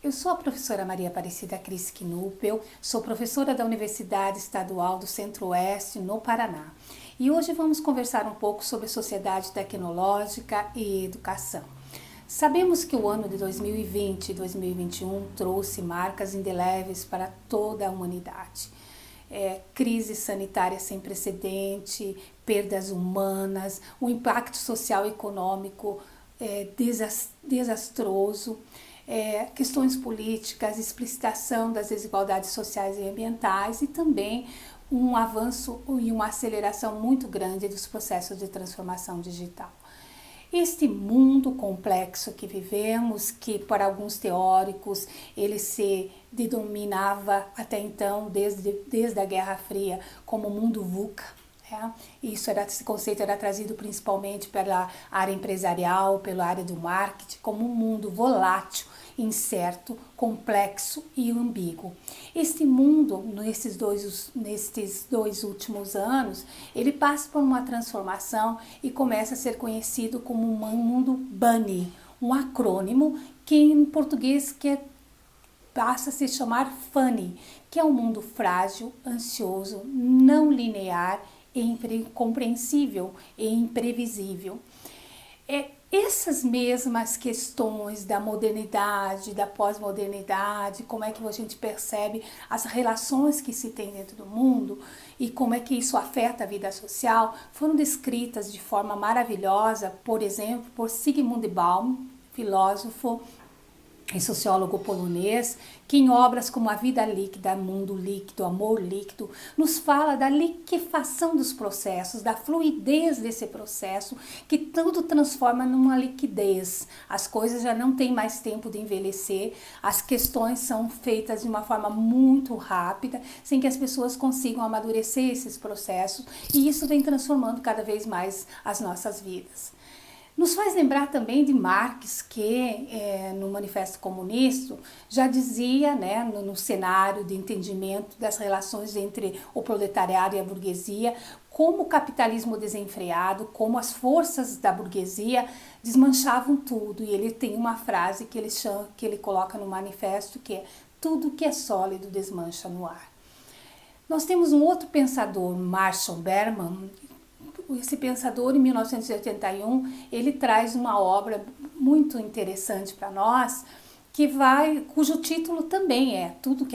eu sou a professora Maria Aparecida Cris Knupel, sou professora da Universidade Estadual do Centro-Oeste, no Paraná. E hoje vamos conversar um pouco sobre sociedade tecnológica e educação. Sabemos que o ano de 2020 e 2021 trouxe marcas indeléveis para toda a humanidade. Crise sanitária sem precedente, perdas humanas, um impacto social e econômico desastroso, questões políticas, explicitação das desigualdades sociais e ambientais e também um avanço e uma aceleração muito grande dos processos de transformação digital. Este mundo complexo que vivemos, que para alguns teóricos ele se denominava até então, desde a Guerra Fria, como mundo VUCA. Esse conceito era trazido principalmente pela área empresarial, pela área do marketing, como um mundo volátil, incerto, complexo e ambíguo. Este mundo, nestes dois últimos anos, ele passa por uma transformação e começa a ser conhecido como um mundo BANI, um acrônimo que em português passa a se chamar FUNNY, que é um mundo frágil, ansioso, não linear, incompreensível e imprevisível. Essas mesmas questões da modernidade, da pós-modernidade, como é que a gente percebe as relações que se tem dentro do mundo e como é que isso afeta a vida social, foram descritas de forma maravilhosa, por exemplo, por Zygmunt Bauman, filósofo e sociólogo polonês, que em obras como A Vida Líquida, Mundo Líquido, Amor Líquido, nos fala da liquefação dos processos, da fluidez desse processo, que tudo transforma numa liquidez. As coisas já não têm mais tempo de envelhecer, as questões são feitas de uma forma muito rápida, sem que as pessoas consigam amadurecer esses processos, e isso vem transformando cada vez mais as nossas vidas. Nos faz lembrar também de Marx, que no Manifesto Comunista já dizia, no cenário de entendimento das relações entre o proletariado e a burguesia, como o capitalismo desenfreado, como as forças da burguesia desmanchavam tudo. E ele tem uma frase que ele coloca no manifesto, que é: tudo que é sólido desmancha no ar. Nós temos um outro pensador, Marshall Berman. Esse pensador, em 1981, ele traz uma obra muito interessante para nós, cujo título também é Tudo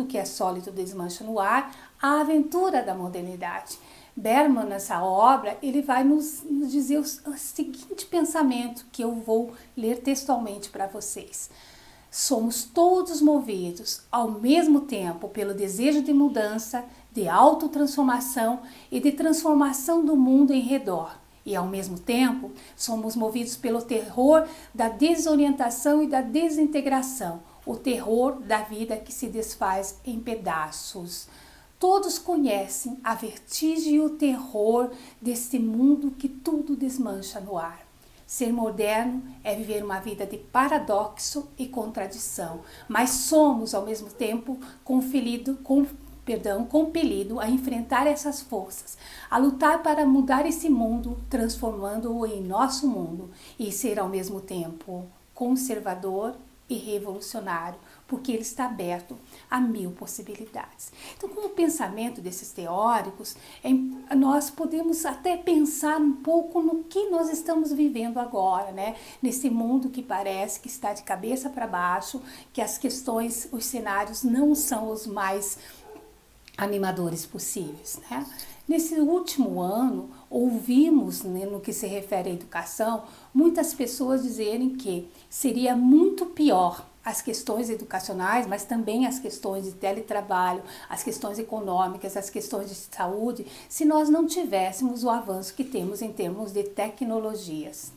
que é sólido desmancha no ar, a aventura da modernidade. Berman, nessa obra, ele vai nos dizer o seguinte pensamento, que eu vou ler textualmente para vocês. Somos todos movidos ao mesmo tempo pelo desejo de mudança, de autotransformação e de transformação do mundo em redor. E ao mesmo tempo, somos movidos pelo terror da desorientação e da desintegração, o terror da vida que se desfaz em pedaços. Todos conhecem a vertigem e o terror deste mundo que tudo desmancha no ar. Ser moderno é viver uma vida de paradoxo e contradição, mas somos ao mesmo tempo compelido a enfrentar essas forças, a lutar para mudar esse mundo, transformando-o em nosso mundo e ser ao mesmo tempo conservador e revolucionário, porque ele está aberto a 1000 possibilidades. Então, com o pensamento desses teóricos, nós podemos até pensar um pouco no que nós estamos vivendo agora, nesse mundo que parece que está de cabeça para baixo, que as questões, os cenários não são os mais animadores possíveis. Nesse último ano, ouvimos, no que se refere à educação, muitas pessoas dizerem que seria muito pior as questões educacionais, mas também as questões de teletrabalho, as questões econômicas, as questões de saúde, se nós não tivéssemos o avanço que temos em termos de tecnologias.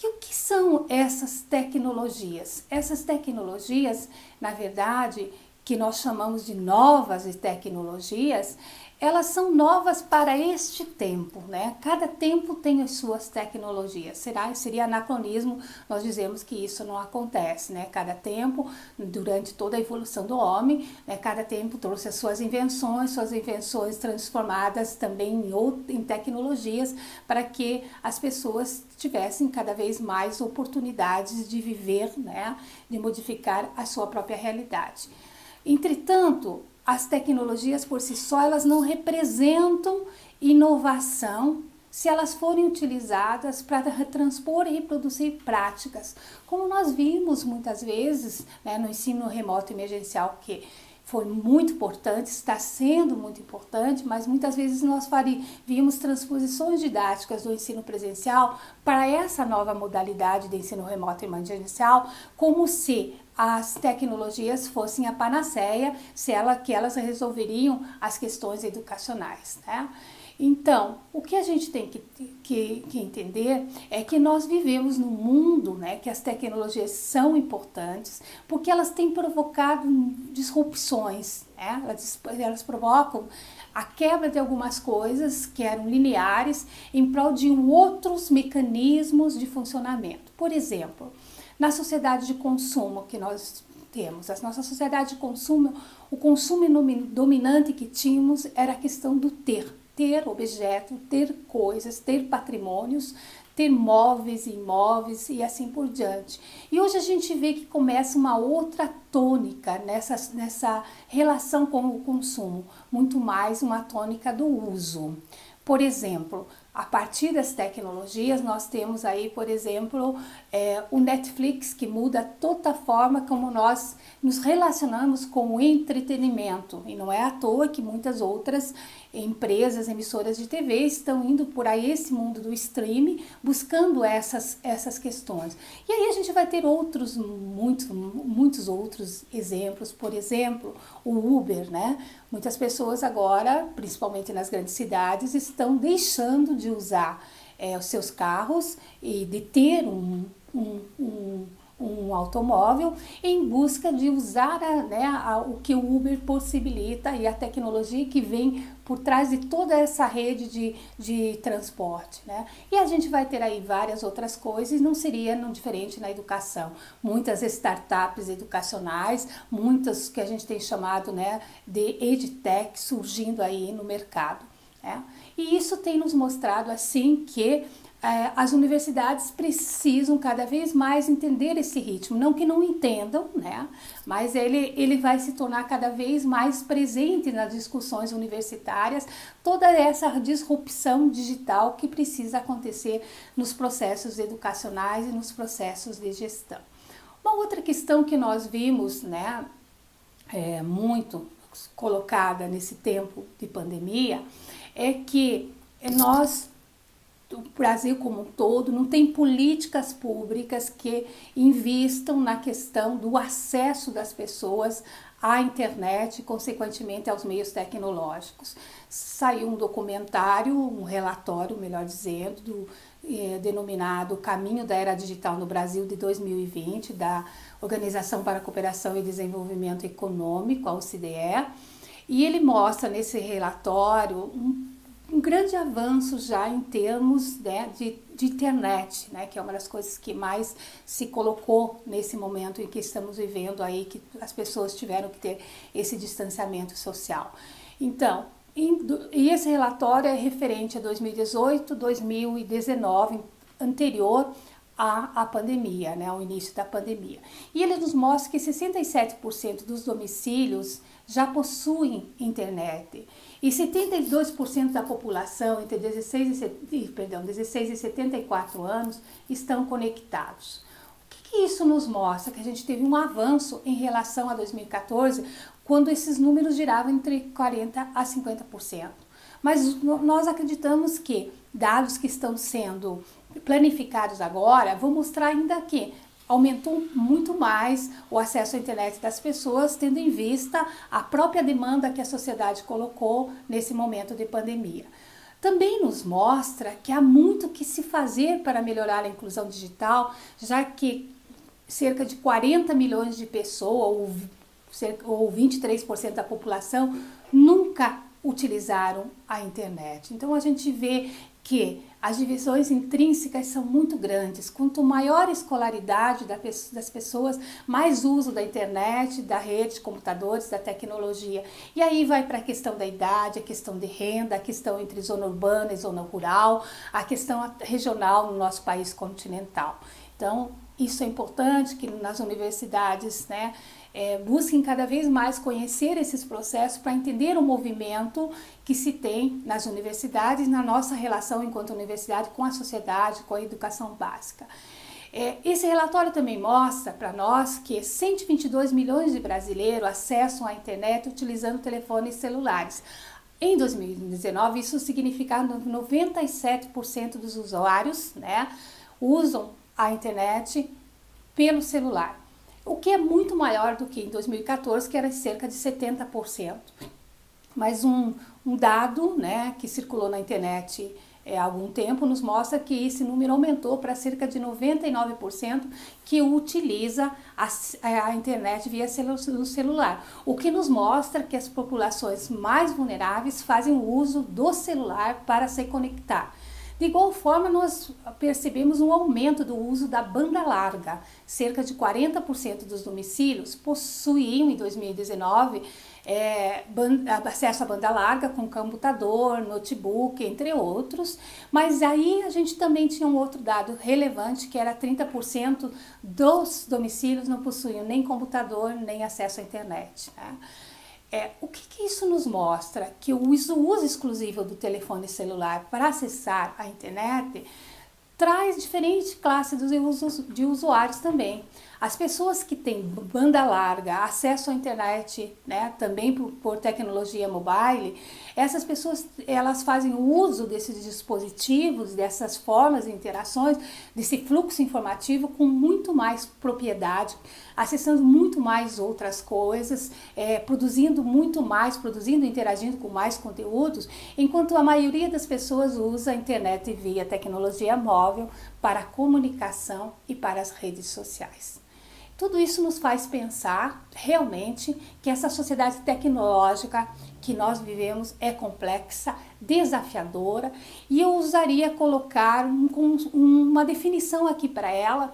E o que são essas tecnologias? Essas tecnologias, na verdade, que nós chamamos de novas tecnologias, elas são novas para este tempo, né? Cada tempo tem as suas tecnologias. Seria anacronismo nós dizemos que isso não acontece, né? Cada tempo, durante toda a evolução do homem, né, cada tempo trouxe as suas invenções transformadas também em tecnologias para que as pessoas tivessem cada vez mais oportunidades de viver, né, de modificar a sua própria realidade. Entretanto, as tecnologias por si só, elas não representam inovação se elas forem utilizadas para transpor e reproduzir práticas, como nós vimos muitas vezes, né, no ensino remoto emergencial, que foi muito importante, está sendo muito importante, mas muitas vezes nós vimos transposições didáticas do ensino presencial para essa nova modalidade de ensino remoto emergencial, como se as tecnologias fossem a panaceia, que elas resolveriam as questões educacionais, né? Então, o que a gente tem que entender é que nós vivemos num mundo, né, que as tecnologias são importantes, porque elas têm provocado disrupções, né? Elas provocam a quebra de algumas coisas que eram lineares em prol de outros mecanismos de funcionamento. Por exemplo, na sociedade de consumo que nós temos, a nossa sociedade de consumo, o consumo dominante que tínhamos era a questão do ter objeto, ter coisas, ter patrimônios, ter móveis e imóveis e assim por diante. E hoje a gente vê que começa uma outra tônica nessa relação com o consumo, muito mais uma tônica do uso. Por exemplo, a partir das tecnologias, nós temos aí, por exemplo, o Netflix, que muda toda a forma como nós nos relacionamos com o entretenimento. E não é à toa que muitas outras empresas, emissoras de TV estão indo por aí esse mundo do streaming, buscando essas questões. E aí a gente vai ter muitos outros exemplos, por exemplo, o Uber, né? Muitas pessoas agora, principalmente nas grandes cidades, estão deixando de usar os seus carros e de ter um automóvel em busca de usar o que o Uber possibilita e a tecnologia que vem por trás de toda essa rede de transporte, né? E a gente vai ter aí várias outras coisas, não seria diferente na educação. Muitas startups educacionais, muitas que a gente tem chamado, né, de EdTech surgindo aí no mercado, né? E isso tem nos mostrado assim que as universidades precisam cada vez mais entender esse ritmo, não que não entendam, né? Mas ele vai se tornar cada vez mais presente nas discussões universitárias, toda essa disrupção digital que precisa acontecer nos processos educacionais e nos processos de gestão. Uma outra questão que nós vimos, né, muito colocada nesse tempo de pandemia, é que o Brasil como um todo não tem políticas públicas que invistam na questão do acesso das pessoas à internet e, consequentemente, aos meios tecnológicos. Saiu um documentário, um relatório, melhor dizendo, denominado Caminho da Era Digital no Brasil de 2020, da Organização para a Cooperação e Desenvolvimento Econômico, a OCDE, e ele mostra nesse relatório um grande avanço já em termos, né, de internet, né, que é uma das coisas que mais se colocou nesse momento em que estamos vivendo aí, que as pessoas tiveram que ter esse distanciamento social. Então, e esse relatório é referente a 2018, 2019, anterior à pandemia, né, ao início da pandemia. E ele nos mostra que 67% dos domicílios já possuem internet e 72% da população entre 16 e 74 anos estão conectados. O que isso nos mostra? Que a gente teve um avanço em relação a 2014, quando esses números giravam entre 40% a 50%. Mas nós acreditamos que dados que estão sendo planificados agora vão mostrar ainda que aumentou muito mais o acesso à internet das pessoas, tendo em vista a própria demanda que a sociedade colocou nesse momento de pandemia. Também nos mostra que há muito que se fazer para melhorar a inclusão digital, já que cerca de 40 milhões de pessoas, ou 23% da população, nunca utilizaram a internet. Então a gente vê que as divisões intrínsecas são muito grandes. Quanto maior a escolaridade das pessoas, mais uso da internet, da rede de computadores, da tecnologia. E aí vai para a questão da idade, a questão de renda, a questão entre zona urbana e zona rural, a questão regional no nosso país continental. Então, isso é importante que nas universidades, né, busquem cada vez mais conhecer esses processos para entender o movimento que se tem nas universidades, na nossa relação enquanto universidade com a sociedade, com a educação básica. Esse relatório também mostra para nós que 122 milhões de brasileiros acessam a internet utilizando telefones celulares. Em 2019, isso significava que 97% dos usuários, né, usam a internet pelo celular, o que é muito maior do que em 2014, que era cerca de 70%. Mas um dado, né, que circulou na internet há algum tempo nos mostra que esse número aumentou para cerca de 99% que utiliza a internet via celular, o que nos mostra que as populações mais vulneráveis fazem o uso do celular para se conectar. De igual forma, nós percebemos um aumento do uso da banda larga. Cerca de 40% dos domicílios possuíam, em 2019, acesso à banda larga com computador, notebook, entre outros. Mas aí a gente também tinha um outro dado relevante, que era 30% dos domicílios não possuíam nem computador, nem acesso à internet, né? O que isso nos mostra? Que o uso exclusivo do telefone celular para acessar a internet traz diferentes classes de usuários também. As pessoas que têm banda larga, acesso à internet, né, também por tecnologia mobile, essas pessoas elas fazem o uso desses dispositivos, dessas formas de interações, desse fluxo informativo com muito mais propriedade, acessando muito mais outras coisas, produzindo muito mais, interagindo com mais conteúdos, enquanto a maioria das pessoas usa a internet via tecnologia móvel para a comunicação e para as redes sociais. Tudo isso nos faz pensar realmente que essa sociedade tecnológica que nós vivemos é complexa, desafiadora, e eu usaria colocar uma definição aqui para ela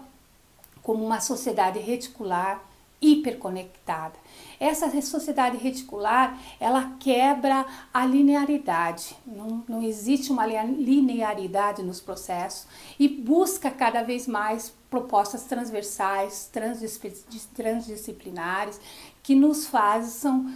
como uma sociedade reticular hiperconectada. Essa sociedade reticular, ela quebra a linearidade, não existe uma linearidade nos processos e busca cada vez mais propostas transversais, transdisciplinares, que nos façam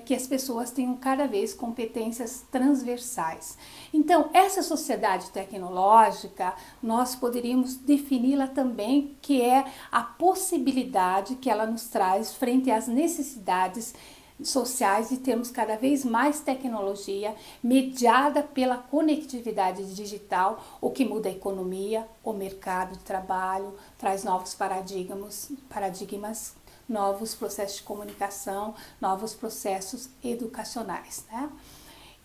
que as pessoas tenham cada vez competências transversais. Então, essa sociedade tecnológica, nós poderíamos defini-la também, que é a possibilidade que ela nos traz frente às necessidades sociais de termos cada vez mais tecnologia mediada pela conectividade digital, o que muda a economia, o mercado de trabalho, traz novos paradigmas, novos processos de comunicação, novos processos educacionais, né?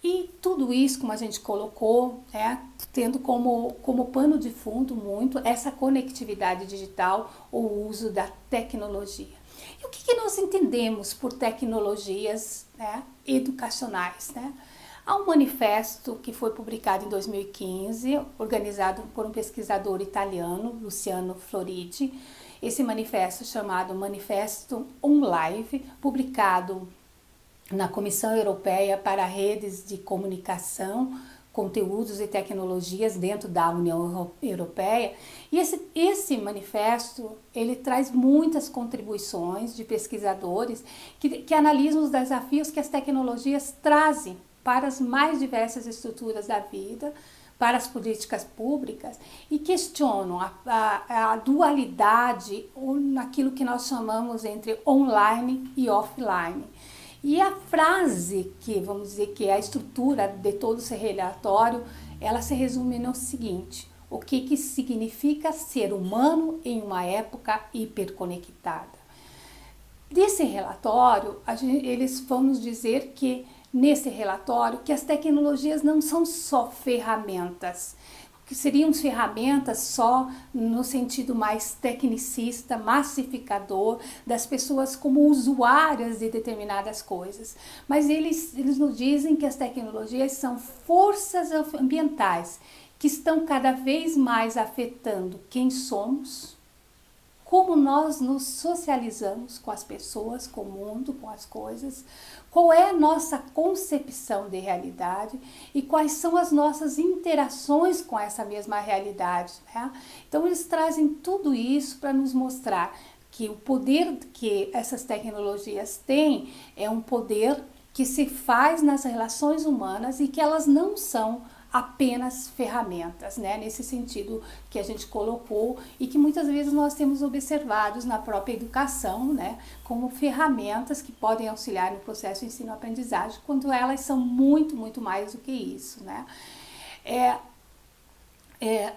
E tudo isso, como a gente colocou, tendo como pano de fundo muito essa conectividade digital, o uso da tecnologia. E o que nós entendemos por tecnologias, né, educacionais, né? Há um manifesto que foi publicado em 2015, organizado por um pesquisador italiano, Luciano Floridi. Esse manifesto, chamado Manifesto OnLive, publicado na Comissão Europeia para Redes de Comunicação, Conteúdos e Tecnologias dentro da União Europeia. E esse manifesto, ele traz muitas contribuições de pesquisadores que analisam os desafios que as tecnologias trazem para as mais diversas estruturas da vida, para as políticas públicas, e questionam a dualidade naquilo que nós chamamos entre online e offline. E a frase que, vamos dizer, que é a estrutura de todo esse relatório, ela se resume no seguinte: o que significa ser humano em uma época hiperconectada. Desse relatório, eles vão nos dizer que, nesse relatório, que as tecnologias não são só ferramentas. que seriam ferramentas só no sentido mais tecnicista, massificador, das pessoas como usuárias de determinadas coisas. Mas eles nos dizem que as tecnologias são forças ambientais que estão cada vez mais afetando quem somos, como nós nos socializamos com as pessoas, com o mundo, com as coisas, qual é a nossa concepção de realidade e quais são as nossas interações com essa mesma realidade, né? Então eles trazem tudo isso para nos mostrar que o poder que essas tecnologias têm é um poder que se faz nas relações humanas e que elas não são apenas ferramentas, né? Nesse sentido que a gente colocou e que muitas vezes nós temos observados na própria educação, né? Como ferramentas que podem auxiliar no processo de ensino-aprendizagem, quando elas são muito, muito mais do que isso, né?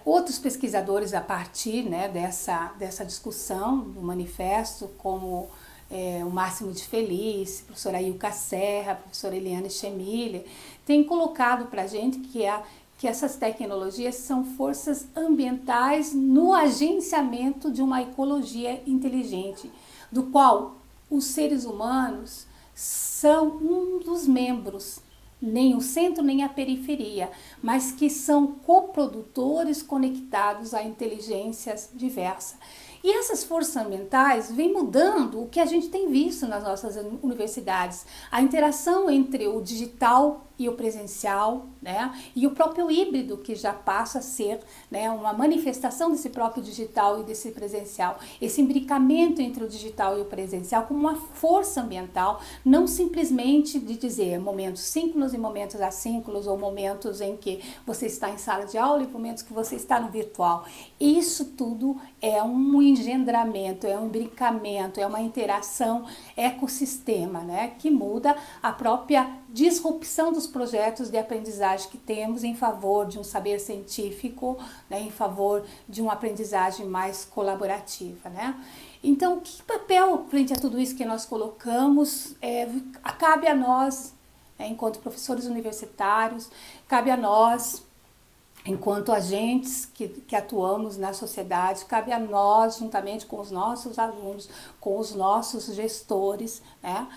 Outros pesquisadores, a partir, né, dessa discussão do manifesto, como o Máximo de Feliz, a professora Ilka Serra, a professora Eliane Schemiller, têm colocado para a gente que essas tecnologias são forças ambientais no agenciamento de uma ecologia inteligente, do qual os seres humanos são um dos membros, nem o centro nem a periferia, mas que são coprodutores conectados a inteligências diversas. E essas forças ambientais vêm mudando o que a gente tem visto nas nossas universidades, a interação entre o digital e o presencial, né? E o próprio híbrido, que já passa a ser, né, uma manifestação desse próprio digital e desse presencial, esse imbricamento entre o digital e o presencial como uma força ambiental, não simplesmente de dizer momentos síncronos e momentos assíncronos, ou momentos em que você está em sala de aula e momentos que você está no virtual. Isso tudo é um engendramento, é um imbricamento, é uma interação ecossistema, né, que muda a própria disrupção dos projetos de aprendizagem que temos em favor de um saber científico, né, em favor de uma aprendizagem mais colaborativa, né? Então, que papel frente a tudo isso que nós colocamos cabe a nós, enquanto professores universitários, cabe a nós, enquanto agentes que atuamos na sociedade, cabe a nós, juntamente com os nossos alunos, com os nossos gestores, né,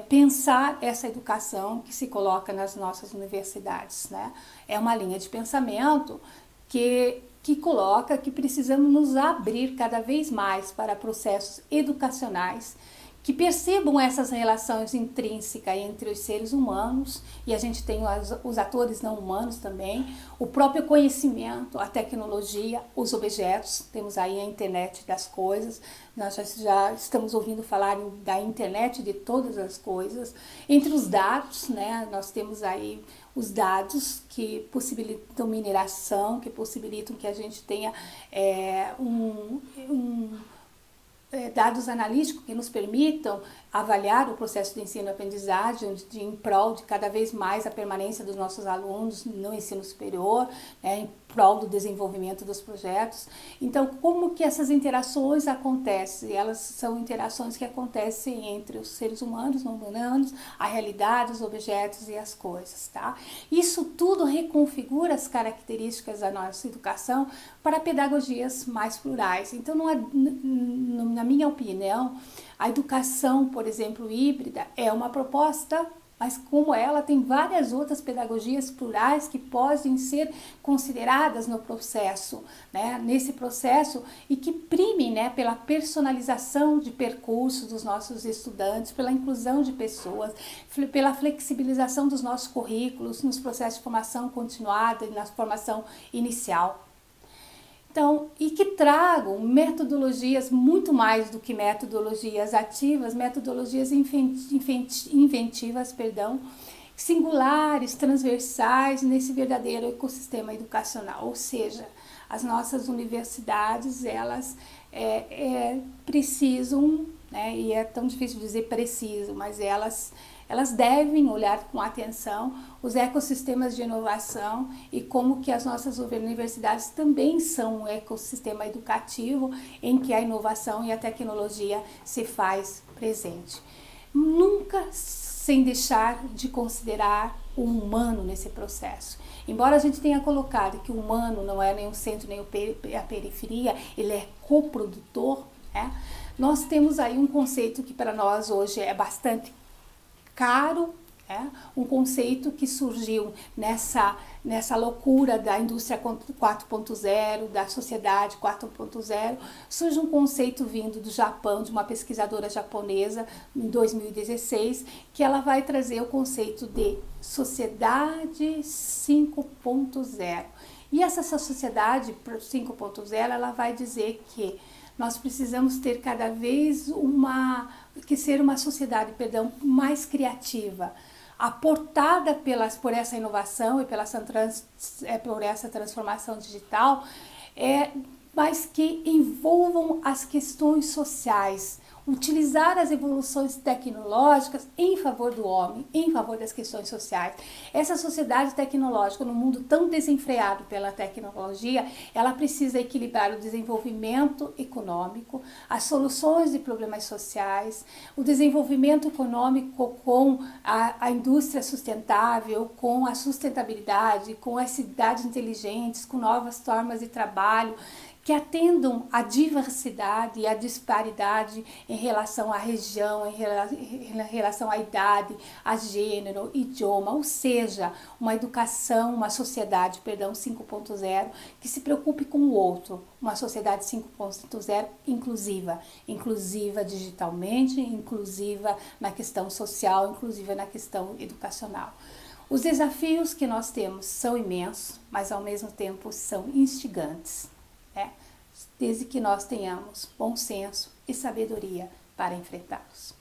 pensar essa educação que se coloca nas nossas universidades, né? É uma linha de pensamento que coloca que precisamos nos abrir cada vez mais para processos educacionais que percebam essas relações intrínsecas entre os seres humanos, e a gente tem os atores não humanos também, o próprio conhecimento, a tecnologia, os objetos, temos aí a internet das coisas, nós já estamos ouvindo falar da internet de todas as coisas, entre os dados, né, nós temos aí os dados que possibilitam mineração, que possibilitam que a gente tenha dados analíticos que nos permitam avaliar o processo de ensino e aprendizagem em prol de cada vez mais a permanência dos nossos alunos no ensino superior, né, em prol do desenvolvimento dos projetos. Então, como que essas interações acontecem? Elas são interações que acontecem entre os seres humanos, não humanos, a realidade, os objetos e as coisas, tá? Isso tudo reconfigura as características da nossa educação para pedagogias mais plurais. Então, na minha opinião, a educação, por exemplo, híbrida, é uma proposta, mas como ela tem várias outras pedagogias plurais que podem ser consideradas no processo, né, nesse processo, e que primem, né, pela personalização de percursos dos nossos estudantes, pela inclusão de pessoas, pela flexibilização dos nossos currículos nos processos de formação continuada e na formação inicial. Então, e que tragam metodologias muito mais do que metodologias ativas, metodologias inventivas, singulares, transversais nesse verdadeiro ecossistema educacional. Ou seja, as nossas universidades, elas precisam, né, e é tão difícil dizer preciso, mas elas devem olhar com atenção os ecossistemas de inovação e como que as nossas universidades também são um ecossistema educativo em que a inovação e a tecnologia se faz presente. Nunca sem deixar de considerar o humano nesse processo. Embora a gente tenha colocado que o humano não é nem o centro nem a periferia, ele é coprodutor, né? Nós temos aí um conceito que para nós hoje é bastante caro, um conceito que surgiu nessa loucura da indústria 4.0, da sociedade 4.0, surge um conceito vindo do Japão, de uma pesquisadora japonesa, em 2016, que ela vai trazer o conceito de sociedade 5.0. E essa sociedade 5.0, ela vai dizer que nós precisamos ter cada vez ser uma sociedade, mais criativa, aportada por essa inovação e por essa transformação digital, mas que envolvam as questões sociais, utilizar as evoluções tecnológicas em favor do homem, em favor das questões sociais. Essa sociedade tecnológica, no mundo tão desenfreado pela tecnologia, ela precisa equilibrar o desenvolvimento econômico, as soluções de problemas sociais, o desenvolvimento econômico com a indústria sustentável, com a sustentabilidade, com as cidades inteligentes, com novas formas de trabalho, que atendam à diversidade e à disparidade em relação à região, em relação à idade, a gênero, idioma, ou seja, uma sociedade 5.0, que se preocupe com o outro, uma sociedade 5.0 inclusiva digitalmente, inclusiva na questão social, inclusiva na questão educacional. Os desafios que nós temos são imensos, mas ao mesmo tempo são instigantes, desde que nós tenhamos bom senso e sabedoria para enfrentá-los.